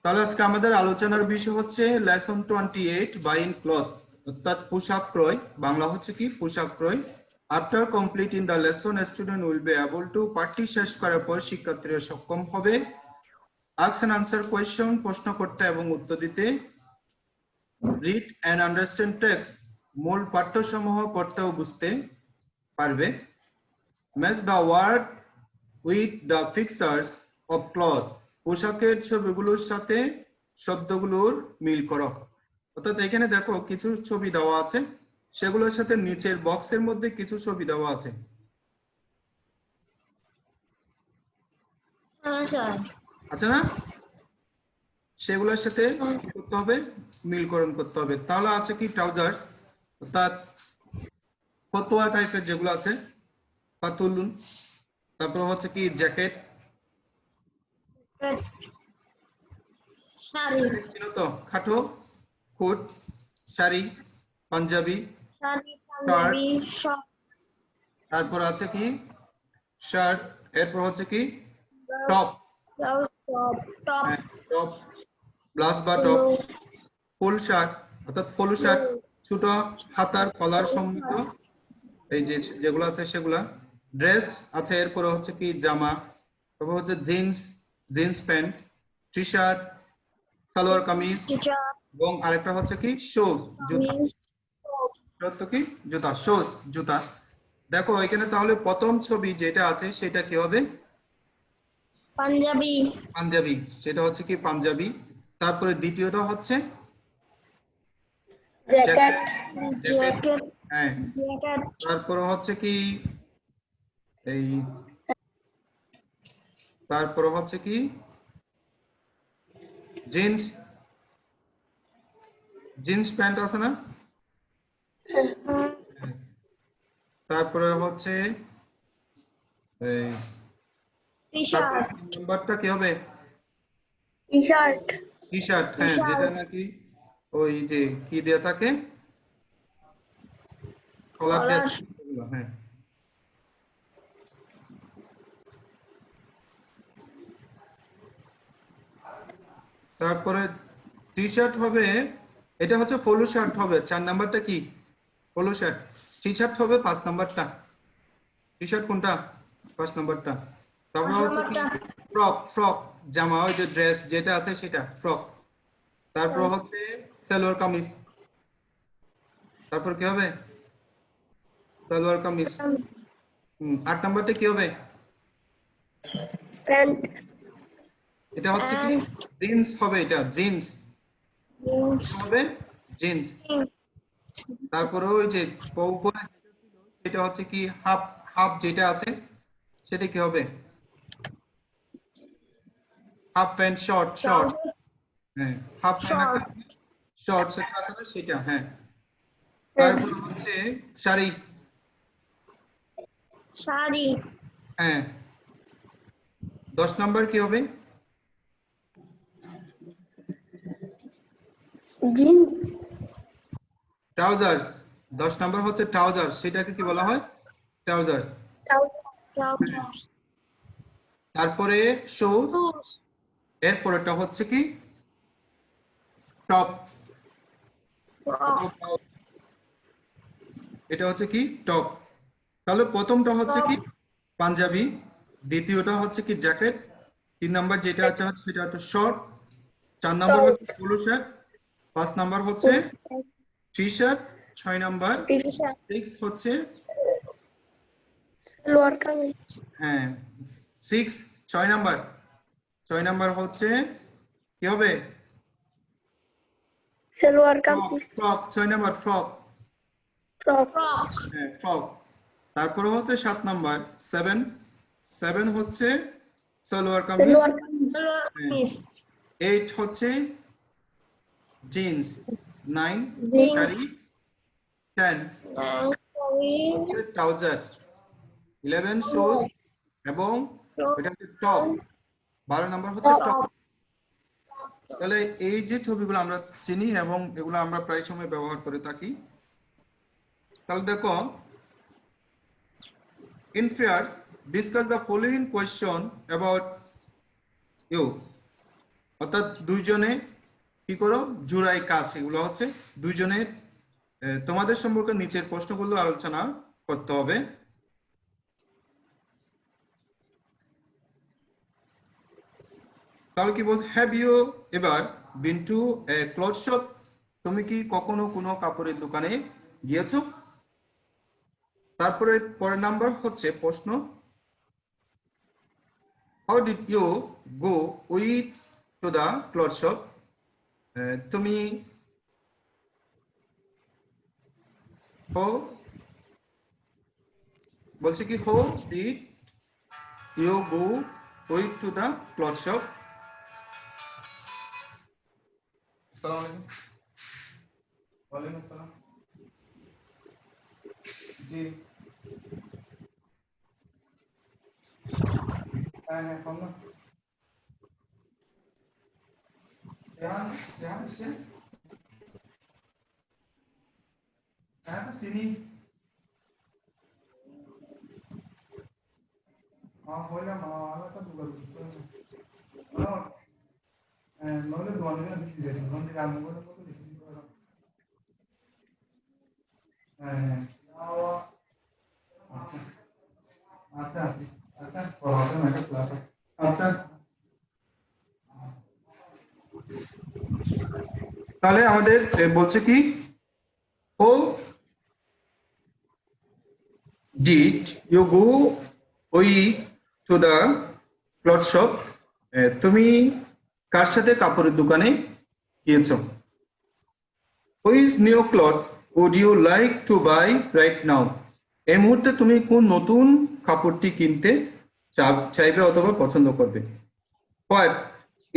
তাহলে আজকে আমাদের আলোচনার বিষয় হচ্ছে লেসন 28 বাইং ক্লথ, অর্থাৎ পোশাক ক্রয়। বাংলা হচ্ছে কি পোশাক ক্রয়। After completing the lesson student will be able to, পাঠটি শেষ করার পর শিক্ষার্থীরা সক্ষম হবে আস্ক এন্ড আনসার কোয়েশ্চন, প্রশ্ন করতে এবং উত্তর দিতে। রিড এন্ড আন্ডারস্ট্যান্ড টেক্সট, মূল পাঠ্যসমূহ পড়তে ও বুঝতে পারবে। Match the word with the pictures of cloth, পোশাকের ছবিগুলোর সাথে শব্দগুলোর মিল করো। অর্থাৎ এখানে দেখো কিছু ছবি দেওয়া আছে, সেগুলোর সাথে নিচের বক্সের মধ্যে কিছু ছবি দেওয়া আছে। আচ্ছা না, সেগুলোর সাথে কি করতে হবে, মিলকরণ করতে হবে। তাহলে আছে কি ট্রাউজার্স, অর্থাৎ ফতুয়া টাইপের যেগুলো আছে পাতুলুন। তারপর হচ্ছে কি জ্যাকেট, চিনো তো, খাটো কোট, শাড়ি, পাঞ্জাবি, শার্ট। তারপর আছে কি শার্ট, এরপর হচ্ছে কি টপ, টপ ব্লাউজ বা টপ, ফুল শার্ট অর্থাৎ ফুল শার্ট, ছোট হাতার কলার সমৃদ্ধ এই যে যেগুলো আছে সেগুলা। ড্রেস আছে, এরপর হচ্ছে কি জামা, তারপর হচ্ছে jeans, jeans pant, T shirt, salwar kameez, এবং আরেকটা হচ্ছে কি শুজ, জুতা। কি জুতা, শুজ, জুতা। দেখো এখানে তাহলে প্রথম ছবি যেটা আছে সেটা কি হবে, পাঞ্জাবি। পাঞ্জাবি, সেটা হচ্ছে কি পাঞ্জাবি। তারপরে দ্বিতীয়টা হচ্ছে জ্যাকেট। হ্যাঁ, তারপরে হচ্ছে কি এই, তারপরে হচ্ছে কি জিন্স, জিন্স প্যান্ট আছে না। তারপরে হচ্ছে এই, তারপরে নাম্বারটা কি হবে, টি শার্ট। T shirt. হ্যাঁ, যেটা নাকি ওই যে কি দেয়া থাকে, কলার দেয়া থাকে সেগুলো, হ্যাঁ। তারপরে টি শার্ট হবে, এটা হচ্ছে পোলো শার্ট হবে। 4 নাম্বারটা কি পোলো শার্ট, টি শার্ট হবে 5 নাম্বারটা। টি শার্ট কোনটা, 5 নাম্বারটা। তারপর হচ্ছে কি ফ্রক, ফ্রক জামা, ওই যে ড্রেস যেটা আছে সেটা ফ্রক। তারপর হচ্ছে সালোয়ার কামিজ। তারপর কি হবে, সালোয়ার কামিজ। 8 নাম্বারটা কি হবে, প্যান্ট। এটা হচ্ছে কি জিন্স হবে, এটা জিন্স হবে, জিন্স। তারপরে ওই যে উপরে সেটা হচ্ছে কি হাফ, হাফ যেটা আছে সেটা কি হবে, হাফ প্যান্ট, শর্ট, শর্ট। হ্যাঁ, হাফ প্যান্ট, শর্ট সেটা আছে না সেটা, হ্যাঁ। তারপর হচ্ছে শাড়ি, শাড়ি। হ্যাঁ। 10 নাম্বার কি হবে, জিন্স। ট্রাউজার্স। 10 নাম্বার হচ্ছে ট্রাউজার, সেটাকে কি বলা হয়, ট্রাউজার্স। তারপরে শুজ, এরপরেটা হচ্ছে কি টপ, এটা হচ্ছে কি টপ। তাহলে প্রথমটা হচ্ছে কি পাঞ্জাবি, দ্বিতীয়টা হচ্ছে কি জ্যাকেট, 3 নাম্বার যেটা আছে সেটা হচ্ছে শর্ট, 4 নাম্বার হচ্ছে পোলো শার্ট, 5 নাম্বার হচ্ছে টি শার্ট, 6 নাম্বার, 6 হচ্ছে সালোয়ার কামিজ। হ্যাঁ 6, 6 নাম্বার, 6 নাম্বার হচ্ছে কি হবে, salwar frock, kameez. Frock 6 number frock, frock. হ্যাঁ ফ্রক। তারপরে হচ্ছে 7 নাম্বার 7, 7 হচ্ছে সালোয়ার কামিজ, সালোয়ার কামিজ। 8 হচ্ছে জিন্স, 9 শাড়ি, 10 হচ্ছে ট্রাউজার, 11 শুজ, এবং এটা হচ্ছে টপ, 12 নাম্বার হচ্ছে টপ। তাহলে এই যে ছবিগুলো আমরা চিনি এবং এগুলো আমরা প্রায় সময় ব্যবহার করে থাকি। তাহলে দেখো, in pairs discuss the following question about you. অর্থাৎ দুইজনে কি করো, জুড়াই কাজ, এগুলো হচ্ছে দুইজনের তোমাদের সম্পর্কে নিচের প্রশ্নগুলো আলোচনা করতে হবে। তাহলে কি বলছে, হ্যাভ ইউ এবার been to A cloth shop, তুমি কি কখনো কোনো কাপড়ের দোকানে গিয়েছো? তারপরে পরের নাম্বার হচ্ছে প্রশ্ন, how did you go with to the cloth shop, তুমি বলছে কি how did you go with to the cloth shop. আসসালামু আলাইকুম। ওয়ালাইকুম আসসালাম। জি, হ্যাঁ হ্যাঁ, কম না। রেহান, রেহান এসছে? হ্যাঁ তো চিনি। হইলাম আমার তো দুবার নইলে দোয়ান বেশি দিয়ে দিন, নইলে রান্না করে কত বেশি দিতে পারলাম। হ্যাঁ হ্যাঁ, আচ্ছা আচ্ছা পড়াতে না একটা ক্লাস। আচ্ছা, তাহলে আমাদের বলছে কি, ও ডিড ইউ গো ওই টু দা ক্লথ শপ, তুমি কার সাথে কাপড়ের দোকানে গিয়েছো? Which new cloth would you like to buy right now, এই মুহূর্তে তুমি কোন নতুন কাপড়টি কিনতে চাইবে অথবা পছন্দ করবে? What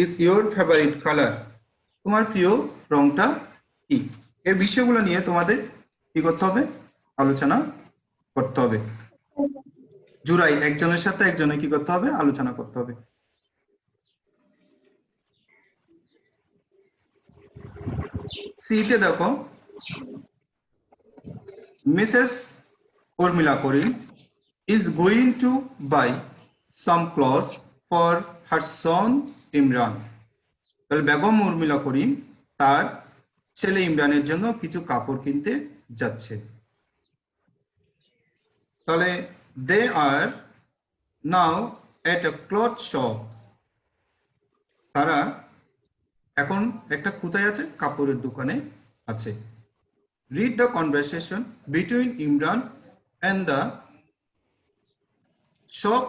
is your favourite colour, তোমার প্রিয় রংটা কি? এই বিষয়গুলো নিয়ে তোমাদের কি করতে হবে, আলোচনা করতে হবে। জুড়াই একজনের সাথে একজনের কি করতে হবে, আলোচনা করতে হবে। সিতে দেখো, Mrs Urmila Karim is going to buy some clothes for her son Imran, তাহলে বেগম উর্মিলা করিম তার ছেলে ইমরানের জন্য কিছু কাপড় কিনতে যাচ্ছে। তাহলে দে আর নাও এট এ ক্লথ শপ, তারা এখন একটা কোথায় আছে, কাপড়ের দোকানে আছে। Read the conversation between Imran and the shop,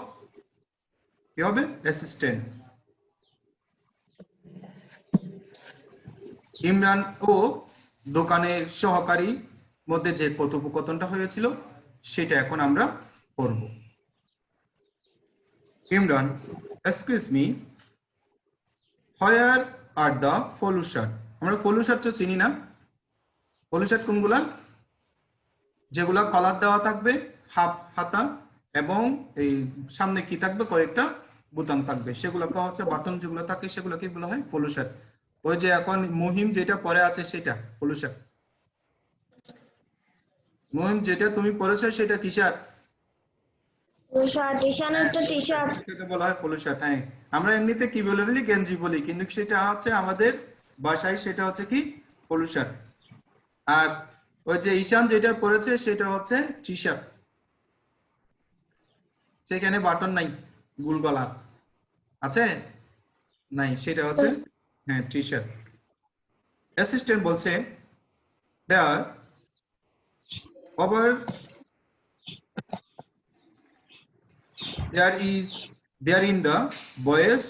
কি হবে, অ্যাসিস্ট্যান্ট। ইমরান ও দোকানের সহকারী মধ্যে যে কথোপকথনটা হয়েছিল সেটা এখন আমরা করব। Imran, excuse me, where are the follow shirt, আমরা ফলো শার্ট তো চিনি না। ফলো শার্ট কোনগুলা, যেগুলা কলার দেওয়া থাকবে, হাফ হাতা, এবং এই সামনে কি থাকবে, কয়েকটা বোতাম থাকবে, সেগুলোকে হচ্ছে বাটন যেগুলো থাকে সেগুলোকে বলা হয় ফলো শার্ট। ওই যে এখন মুহিম যেটা পরে আছে সেটা ফলো শার্ট। মুহিম যেটা তুমি পরেছো সেটা কি শার্ট? শার্ট, ঈশানের তো টি শার্ট। সেটাকে বলা হয় পলো শার্ট। হ্যাঁ, আমরা এমনিতে কি বলে বলি, গেঞ্জি বলি, কিন্তু সেটা হচ্ছে আমাদের ভাষায় সেটা হচ্ছে কি, পলো শার্ট। আর ওই যে ঈশান যেটা পরেছে সেটা হচ্ছে টি শার্ট, সেখানে বাটন নাই, গুল গলা আছে নাই, সেটা হচ্ছে হ্যাঁ টি শার্ট। অ্যাসিস্ট্যান্ট বলছে, দেয়ার over there in the boys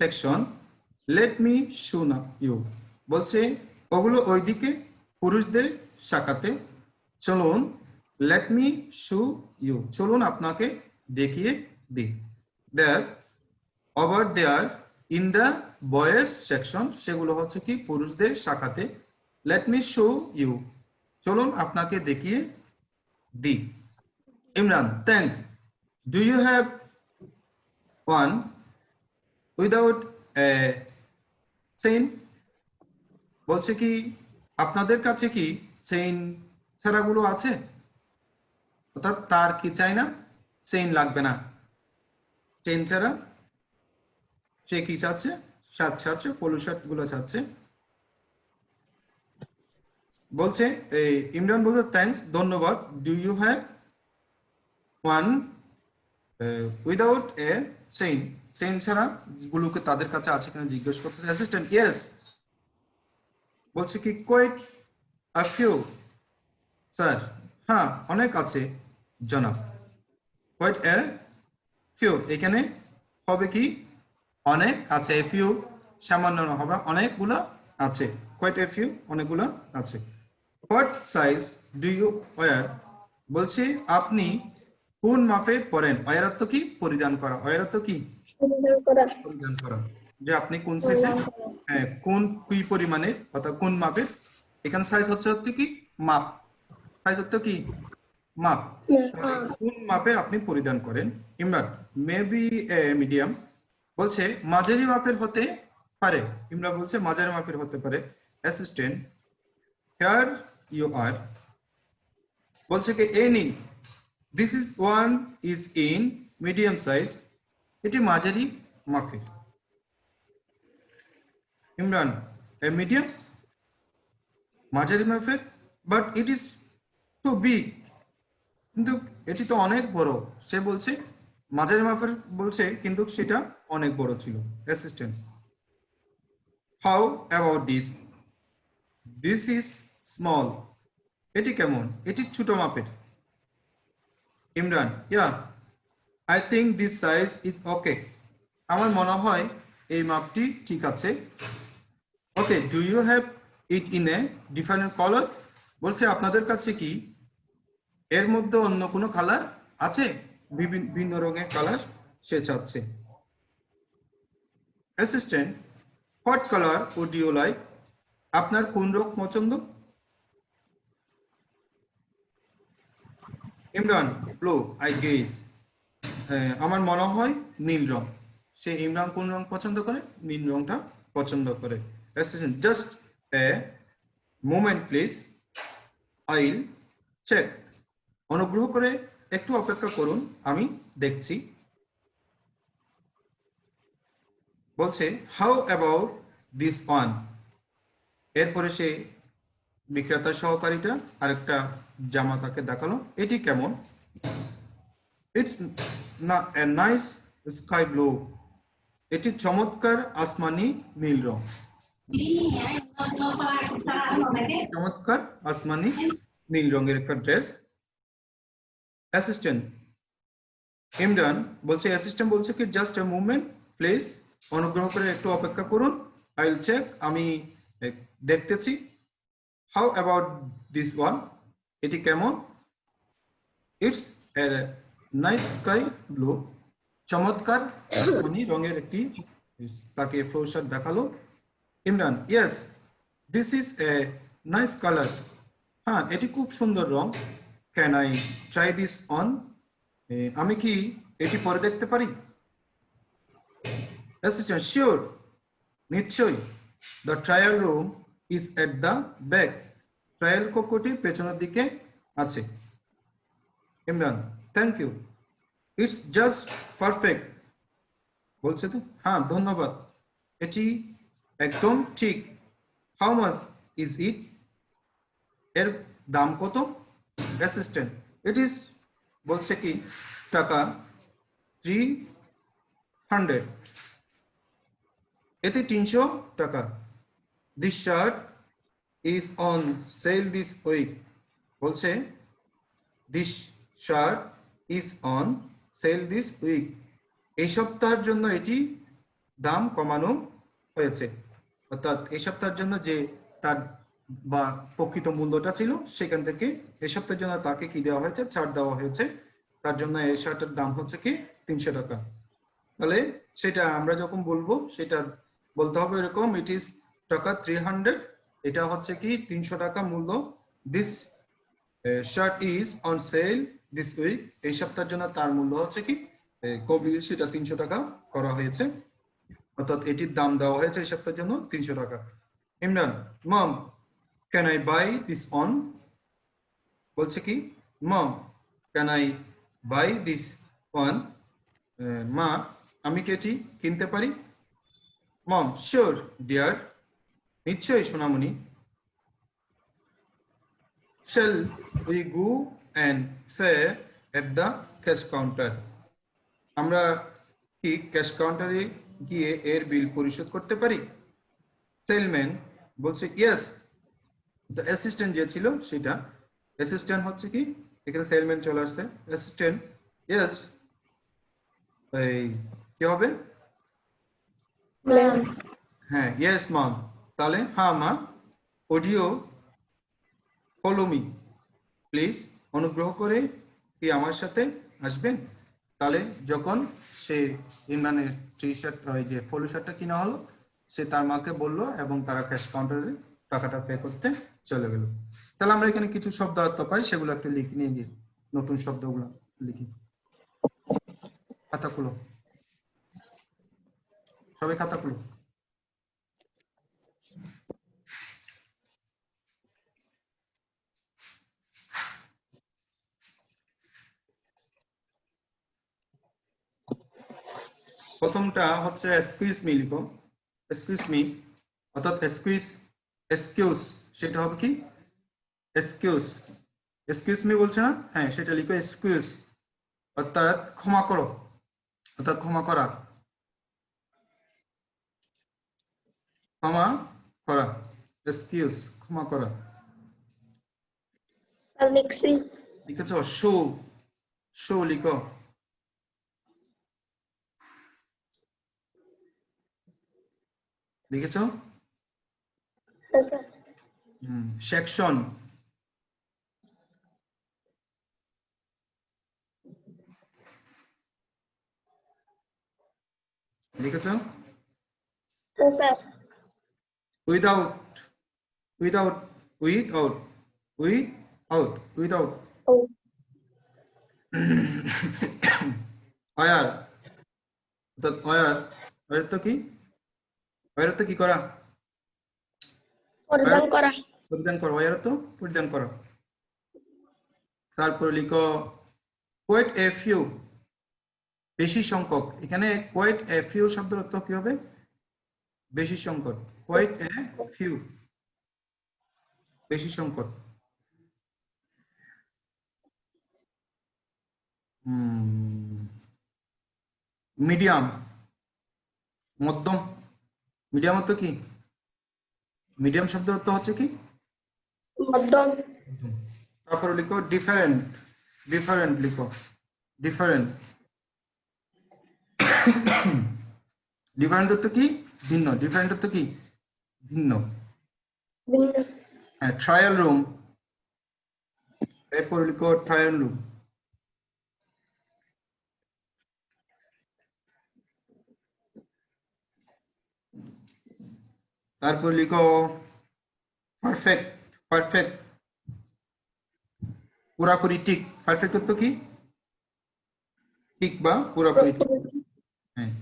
section, let me show you, বলছে ওগুলো ওইদিকে পুরুষদের শাখাতে, চলুন, let me show you, চলুন আপনাকে দেখিয়ে দিই। there over there in the boys section, সেগুলো হচ্ছে কি পুরুষদের শাখাতে, let me show you, চলুন আপনাকে দেখিয়ে দিই। Imran, thanks, do you have one without a chain, বলছে কি আপনাদের কাছে কি চেইন ছাড়াগুলো আছে, অর্থাৎ তার কি চাই না, চেইন লাগবে না, চেইন ছাড়া সে কি চাচ্ছে, শার্ট ছাড়ছে, পোলো শার্ট গুলো ছাড়ছে। বলছে এই ইমরান বলছে থ্যাঙ্কস, ধন্যবাদ। Do you have one without a chain, chain ছাড়া গুলোকে তাদের কাছে আছে কিনা জিজ্ঞেস করতেছে অ্যাসিস্ট্যান্ট। ইয়েস, বলছে কি কোয়েট আ ফিউ স্যার, হ্যাঁ অনেক আছে জনাব। কোয়েট এ ফিউ, এখানে হবে কি অনেক আছে, এ ফিউ সামান্য না, হবে অনেকগুলো আছে। কোয়েট এ ফিউ অনেকগুলো আছে। What size do you wear, বলছে আপনি কোন মাপে পরেন। ওয়্যার অর্থ কি পরিধান করা, ওয়্যার অর্থ কি পরিধান করা। পরিধান করা, যে আপনি কোন সাইজে, পরিধান করা। হ্যাঁ কোন কি পরিমাণে অর্থাৎ কোন মাপের। এখানে সাইজ হচ্ছে কি মাপ, সাইজ হচ্ছে কি মাপ, তাহলে কোন মাপের আপনি পরিধান করেন। ইমরান মেবি এ মিডিয়াম, বলছে মাঝারি মাপের হতে পারে। ইমরান বলছে মাঝারি মাপের হতে পারে। অ্যাসিস্ট্যান্ট হিয়ার ইউ আর, বলছে কি এই নিন, this is one is in medium size, এটি মাঝারি মাপের। ইমরান এ মিডিয়াম, মাঝারি মাপের, but it is too big, কিন্তু এটি তো অনেক বড়। সে বলছে মাঝারি মাপের বলছে, কিন্তু সেটা অনেক বড় ছিল। Assistant how about this, this is small, এটি কেমন, এটি ছোট মাপের। Imran yeah I think this size is okay, আমার মনে হয় এই মাপটি ঠিক আছে। Okay do you have it in a different colour, বলছে আপনাদের কাছে কি এর মধ্যে অন্য কোনো কালার আছে, ভিন্ন রঙের কালার সে চাচ্ছে। Assistant what colour would you like, আপনার কোন রং পছন্দ। ইমরান ব্লু আই গেস, আমার মনে হয় নীল রং। সে ইমরান কোন রং পছন্দ করে, নীল রংটা পছন্দ করে। Assistant just a moment please, I'll check, অনুগ্রহ করে একটু অপেক্ষা করুন, আমি দেখছি। বলছে হাউ অ্যাবাউট দিস ওয়ান, এরপরে সে বিক্রেতা সহকারীটা আরেকটা জামা তাকে দেখালো, এটি কেমন। ইটস না এ নাইস স্কাই ব্লু, এটি চমৎকার আসমানি নীল রং, চমৎকার আসমানি নীল রঙের একটা ড্রেস। অ্যাসিস্ট্যান্ট ইমরান বলছে, অ্যাসিস্ট্যান্ট বলছে কি জাস্ট এ মুভমেন্ট প্লিজ, অনুগ্রহ করে একটু অপেক্ষা করুন, আই উইল চেক, আমি দেখতেছি। হাউ অ্যাবাউট দিস ওয়ান, এটি কেমন। It's a nice sky blue, চমৎকার আসমানি রঙের একটি, তাকে ফ্লোশার্ট দেখালো। Imran yes this is a nice colour, হ্যাঁ এটি খুব সুন্দর রং। Can I try this on, আমি কি এটি পরে দেখতে পারি। অ্যাসিস্ট্যান্ট শিওর, নিশ্চয়ই। The trial room is at the back, trial কক্ষটি পেছনের দিকে আছে। Imran thank you, it's just perfect, বলছে তো হ্যাঁ ধন্যবাদ, এটি একদম ঠিক। হাউ মাচ ইজ ইট, এর দাম কত। অ্যাসিস্ট্যান্ট ইট ইজ, বলছে কি টাকা 300, এতে 300 টাকা। This shirt is on sale this week, বলছে this shirt is on sale this week, এই সপ্তাহের জন্য এটি দাম কমানো হয়েছে, অর্থাৎ এই সপ্তাহের জন্য যে তার বা প্রকৃত মূল্যটা ছিল সেখান থেকে এই সপ্তাহের জন্য তাকে কি দেওয়া হয়েছে, ছাড় দেওয়া হয়েছে, তার জন্য এই শার্টের দাম হচ্ছে কি 300 টাকা। তাহলে সেটা আমরা যখন বলবো সেটা বলতে হবে এরকম, ইট ইজ টাকা 300, এটা হচ্ছে কি 300 টাকা মূল্য। This shirt is on sale this week, এই সপ্তাহের জন্য তার মূল্য হচ্ছে কি কবি সেটা 300 টাকা করা হয়েছে, অর্থাৎ এটির দাম দেওয়া হয়েছে এই সপ্তাহের জন্য 300 টাকা। Imran mom can I buy this one, বলছে কি mom can I buy this one, মা আমি কি এটি কিনতে পারি। মম শিওর ডিয়ার, নিশ্চয়ই সোনামণি। Shall we go and pay at the cash counter? আমরা কি ক্যাশ কাউন্টারে গিয়ে এর বিল পরিশোধ করতে পারি? সেলম্যান বলছে ইয়েস। তো অ্যাসিস্ট্যান্ট যে ছিল সেটা, অ্যাসিস্ট্যান্ট হচ্ছে কি, এখানে সেলম্যান চলে আসছে, অ্যাসিস্ট্যান্ট ইয়েস, এই কি হবে? ম্যাম হ্যাঁ ইয়েস মাম, তাহলে হ্যাঁ মা। অডিও ফলো মি প্লিজ, অনুগ্রহ করে কি আমার সাথে আসবেন? তাহলে যখন সে ইমরানের টি শার্ট, ওই যে ফলো শার্টটা কিনা হলো, সে তার মাকে বললো এবং তারা ক্যাশ কাউন্টারে টাকাটা পে করতে চলে গেল। তাহলে আমরা এখানে কিছু শব্দার্থ পাই, সেগুলো একটু লিখে নিয়ে গিয়ে নতুন শব্দগুলো লিখি। খাতা খুলো, সবাই খাতা খুলো। প্রথমটা হচ্ছে এক্সকিউজ মি লিখো, এক্সকিউজ মি, অর্থাৎ এক্সকিউজ সেটা হবে কি এক্সকিউজ, এক্সকিউজ মি বলছে না, হ্যাঁ সেটা লিখো এক্সকিউজ, অর্থাৎ ক্ষমা করো, অর্থাৎ ক্ষমা করা, ক্ষমা করা, এক্সকিউজ ক্ষমা করা। স্যার লিখছি। লিখেছ শো, শো লিখো, লিখেছ। হ্যাঁ স্যার। সেকশন, লিখেছ। হ্যাঁ sir. Without, without, without, without, without. ও অয়ার, অর্থাৎ অয়ার, অয়ার তো কি, অয়ার তো কি করা, পরিধান করা। পরিধান করা, অয়ার তো পরিধান করা। তারপরে লিখো কোয়েট এ ফিউ, বেশি সংখ্যক। এখানে কোয়েট এ ফিউ শব্দের অর্থ কি হবে? বেশি সংখ্যক, কোয়েট এ ফিউ, বেশি সংখ্যক। মিডিয়াম, মধ্যম, মিডিয়াম অর্থ কি, মিডিয়াম শব্দের অর্থ হচ্ছে কি মধ্যম। তারপরে লিখো ডিফারেন্ট, ডিফারেন্ট লিখো, ডিফারেন্ট, ডিফারেন্ট অর্থ কি ভিন্ন, ডিফারেন্ট অর্থ কি ভিন্ন। ভিন্ন। হ্যাঁ ট্রায়াল রুম, এরপরে লিখো ট্রায়াল রুম। তারপর লিখো পারফেক্ট, পারফেক্ট পুরাপুরি ঠিক, পারফেক্ট অর্থ কি ঠিক বা পুরাপুরি ঠিক। হ্যাঁ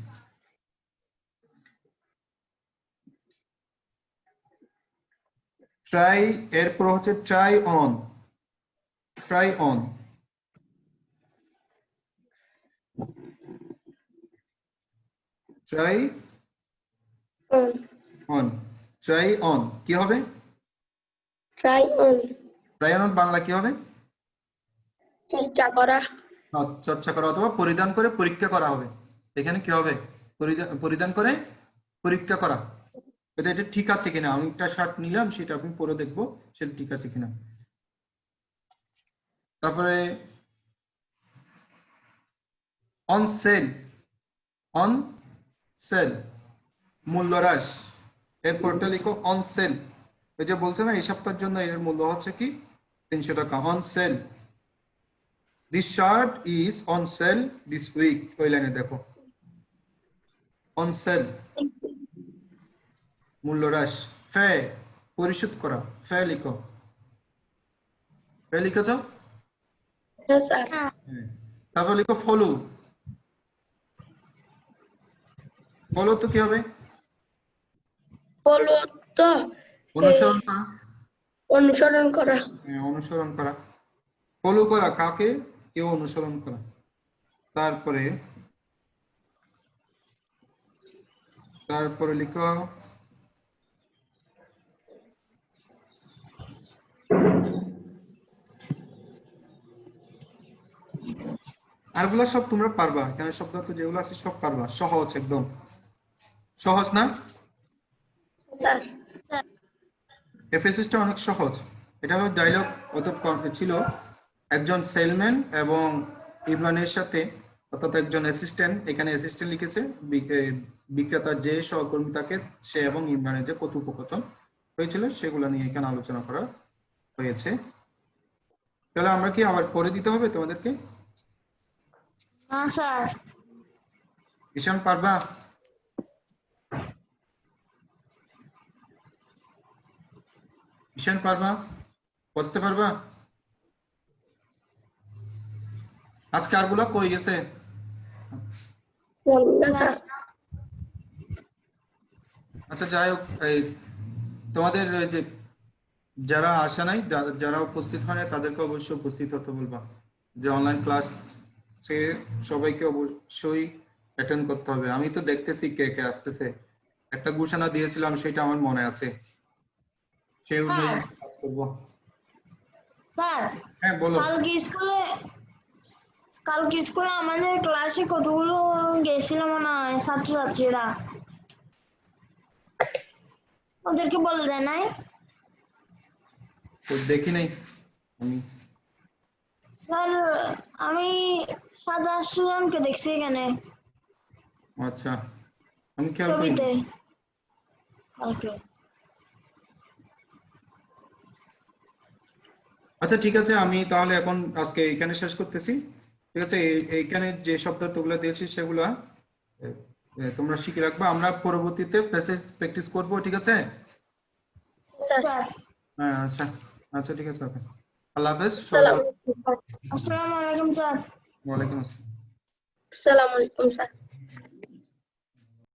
ট্রাই, এরপর হচ্ছে try on, try on, try on. On, try on কি হবে? Try on. Try on Bangla কি হবে? চেষ্টা করা। চর্চা করা অথবা পরিধান করে পরীক্ষা করা হবে। এখানে কি হবে? পরিধান করে পরীক্ষা করা, এটা ঠিক আছে কিনা। আমি একটা শার্ট নিলাম, সেটা আমি পরে দেখবো সেটা ঠিক আছে কিনা। তারপরে অন সেল, অন সেল মূল্য হ্রাস, এরপরটা লিখো অন সেল। ওই যে বলছে না এই সপ্তাহের জন্য এর মূল্য হচ্ছে কি 300 টাকা, on sale. This shirt is on sale this week, ওই লাইনে দেখো অন সেল মূল্য হ্রাস। ফে পরিশোধ করা, ফে লিখো, ফে লিখেছ। হ্যাঁ স্যার। তারপর লিখো ফলো, ফলো তো কি হবে? ফলো তো অনুসরণ করা, অনুসরণ করা। হ্যাঁ, অনুসরণ করা, ফলো করা কাকে, কেউ অনুসরণ করা। তারপরে তারপরে লিখো আরগুলো সব তোমরা পারবা, এখানে শব্দ তো যেগুলো আছে সব পারবা, সহজ, একদম সহজ না? স্যার এফএসএসটা অনেক সহজ। এটা হলো ডায়লগ ছিল একজন সেলম্যান এবং ইমরানের সাথে, অর্থাৎ একজন অ্যাসিস্ট্যান্ট, এখানে অ্যাসিস্ট্যান্ট লিখেছে, বিক্রেতার যে সহকর্মী থাকে সে এবং ইমরানের যে কথোপকথন হয়েছিল সেগুলো নিয়ে এখানে আলোচনা করা হয়েছে। তাহলে আমরা কি আবার পড়ে দিতে হবে তোমাদেরকে? না স্যার। ঈশান পারবা? ঈশান পারবা? পড়তে পারবা? আজকে আরগুলা কই গেছে? স্যার আচ্ছা যাই হোক, এই তোমাদের ওই যে যারা আসে নাই, যারা উপস্থিত হয় নাই, তাদেরকে অবশ্যই উপস্থিত হতে বলবা। যে অনলাইন ক্লাস সে সবাইকে অবশ্যই অ্যাটেন্ড করতে হবে। আমি তো দেখতেছি কে কে আসতেছে, একটা ঘোষণা দিয়েছিলাম সেটা আমার মনে আছে, সেই অনুযায়ী কাজ করবো। স্যার হ্যাঁ বলো। কালকে স্কুলে আমাদের ক্লাসে কতগুলো গেছিল মনে হয় ছাত্রছাত্রীরা, ওদেরকে বলে দেয় নাই? তো দেখি নাই আমি। স্যার আমি 7-8 জনকে দেখছি এখানে আচ্ছা আমি খেয়াল করি। ছবিতে কালকে। আচ্ছা ঠিক আছে, আমি তাহলে এখন আজকে এখানে শেষ করতেছি। ঠিক আছে, এইখানে যে শব্দগুলো দিয়েছি সেগুলা তোমরা শিখে রাখবা, আমরা পরবর্তীতে প্যাসেজ প্র্যাকটিস করব। ঠিক আছে? স্যার হ্যাঁ আচ্ছা আচ্ছা ঠিক আছে, ওকে, আল্লাহ হাফেজ। আসসালামু আলাইকুম স্যার। ওয়ালাইকুম আসসালাম। আসসালামু আলাইকুম স্যার।